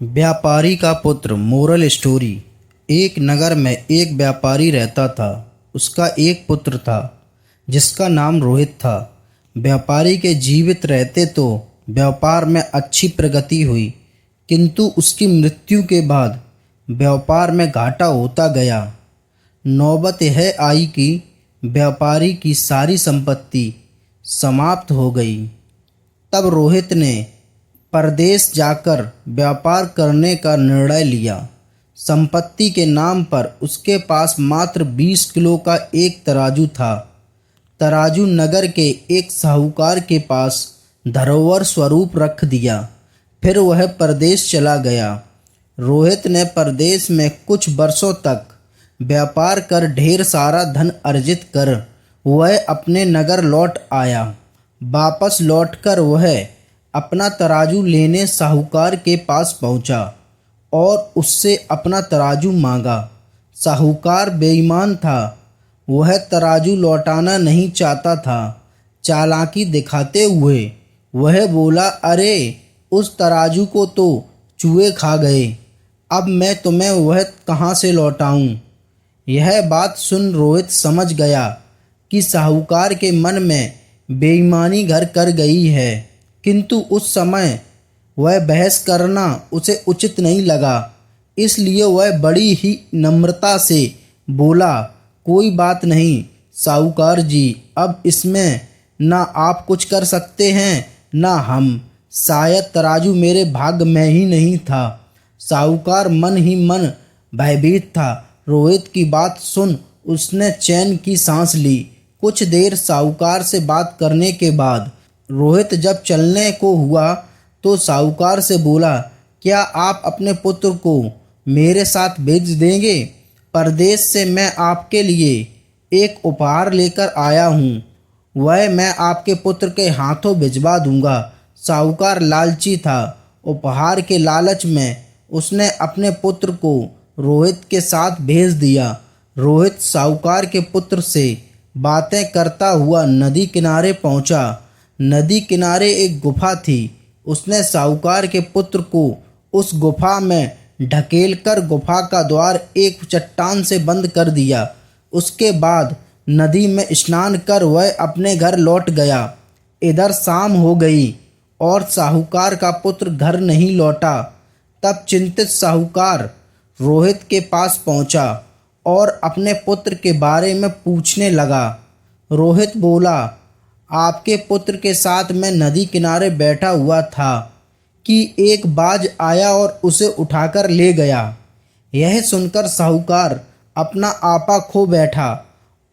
व्यापारी का पुत्र। Moral story. एक नगर में एक व्यापारी रहता था। उसका एक पुत्र था जिसका नाम रोहित था। व्यापारी के जीवित रहते तो व्यापार में अच्छी प्रगति हुई, किंतु उसकी मृत्यु के बाद व्यापार में घाटा होता गया। नौबत यह आई कि व्यापारी की सारी संपत्ति समाप्त हो गई। तब रोहित ने परदेश जाकर व्यापार करने का निर्णय लिया। संपत्ति के नाम पर उसके पास मात्र 20 किलो का एक तराजू था। तराजू नगर के एक साहूकार के पास धरोहर स्वरूप रख दिया। फिर वह परदेश चला गया। रोहित ने परदेश में कुछ वर्षों तक व्यापार कर ढेर सारा धन अर्जित कर वह अपने नगर लौट आया। वापस लौटकर वह अपना तराजू लेने साहूकार के पास पहुंचा और उससे अपना तराजू मांगा। साहूकार बेईमान था, वह तराजू लौटाना नहीं चाहता था। चालाकी दिखाते हुए वह बोला, अरे उस तराजू को तो चूहे खा गए, अब मैं तुम्हें वह कहाँ से लौटाऊं। यह बात सुन रोहित समझ गया कि साहूकार के मन में बेईमानी घर कर गई है, किंतु उस समय वह बहस करना उसे उचित नहीं लगा। इसलिए वह बड़ी ही नम्रता से बोला, कोई बात नहीं साहूकार जी, अब इसमें ना आप कुछ कर सकते हैं ना हम। शायद तराजू मेरे भाग्य में ही नहीं था। साहूकार मन ही मन भयभीत था। रोहित की बात सुन उसने चैन की सांस ली। कुछ देर साहूकार से बात करने के बाद रोहित जब चलने को हुआ तो साहूकार से बोला, क्या आप अपने पुत्र को मेरे साथ भेज देंगे? परदेश से मैं आपके लिए एक उपहार लेकर आया हूँ, वह मैं आपके पुत्र के हाथों भिजवा दूंगा। साहूकार लालची था। उपहार के लालच में उसने अपने पुत्र को रोहित के साथ भेज दिया। रोहित साहूकार के पुत्र से बातें करता हुआ नदी किनारे पहुंचा। नदी किनारे एक गुफा थी। उसने साहूकार के पुत्र को उस गुफा में ढकेलकर गुफा का द्वार एक चट्टान से बंद कर दिया। उसके बाद नदी में स्नान कर वह अपने घर लौट गया। इधर शाम हो गई और साहूकार का पुत्र घर नहीं लौटा। तब चिंतित साहूकार रोहित के पास पहुंचा और अपने पुत्र के बारे में पूछने लगा। रोहित बोला, आपके पुत्र के साथ मैं नदी किनारे बैठा हुआ था कि एक बाज आया और उसे उठाकर ले गया। यह सुनकर साहूकार अपना आपा खो बैठा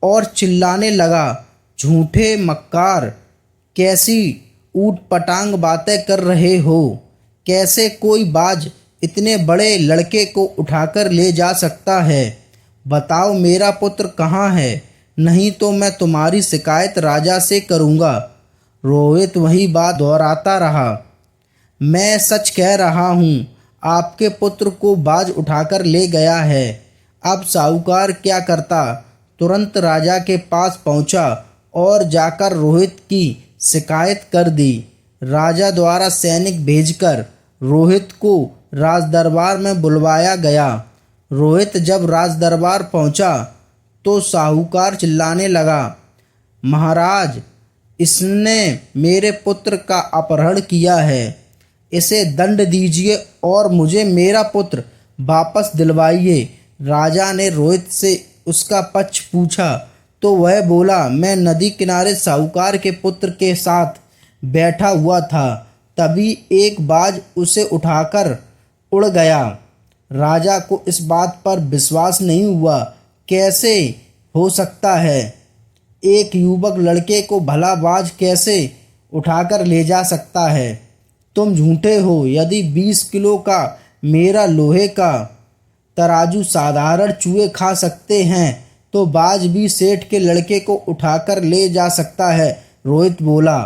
और चिल्लाने लगा, झूठे मक्कार, कैसी ऊट पटांग बातें कर रहे हो? कैसे कोई बाज इतने बड़े लड़के को उठाकर ले जा सकता है? बताओ मेरा पुत्र कहाँ है, नहीं तो मैं तुम्हारी शिकायत राजा से करूँगा। रोहित वही बात दोहराता रहा, मैं सच कह रहा हूँ, आपके पुत्र को बाज उठाकर ले गया है। अब साहूकार क्या करता, तुरंत राजा के पास पहुँचा और जाकर रोहित की शिकायत कर दी। राजा द्वारा सैनिक भेजकर रोहित को राजदरबार में बुलवाया गया। रोहित जब राजदरबार पहुँचा तो साहूकार चिल्लाने लगा, महाराज, इसने मेरे पुत्र का अपहरण किया है, इसे दंड दीजिए और मुझे मेरा पुत्र वापस दिलवाइए। राजा ने रोहित से उसका पक्ष पूछा तो वह बोला, मैं नदी किनारे साहूकार के पुत्र के साथ बैठा हुआ था, तभी एक बाज उसे उठाकर उड़ गया। राजा को इस बात पर विश्वास नहीं हुआ। कैसे हो सकता है? एक युवक लड़के को भला बाज कैसे उठाकर ले जा सकता है? तुम झूठे हो। यदि 20 किलो का मेरा लोहे का तराजू साधारण चूहे खा सकते हैं तो बाज भी सेठ के लड़के को उठाकर ले जा सकता है। रोहित बोला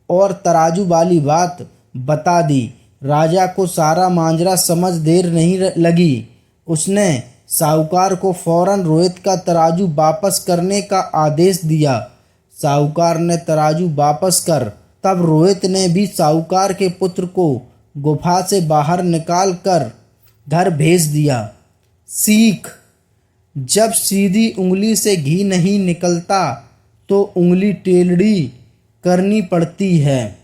और तराजू वाली बात बता दी। राजा को सारा मांजरा समझ देर नहीं लगी। उसने साहूकार को फौरन रोहित का तराजू वापस करने का आदेश दिया। साहूकार ने तराजू वापस कर तब रोहित ने भी साहूकार के पुत्र को गुफा से बाहर निकाल कर घर भेज दिया। सीख: जब सीधी उंगली से घी नहीं निकलता तो उंगली टेढ़ी करनी पड़ती है।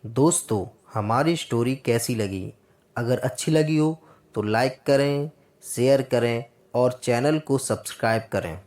दोस्तों, हमारी स्टोरी कैसी लगी? अगर अच्छी लगी हो तो लाइक करें, शेयर करें और चैनल को सब्सक्राइब करें।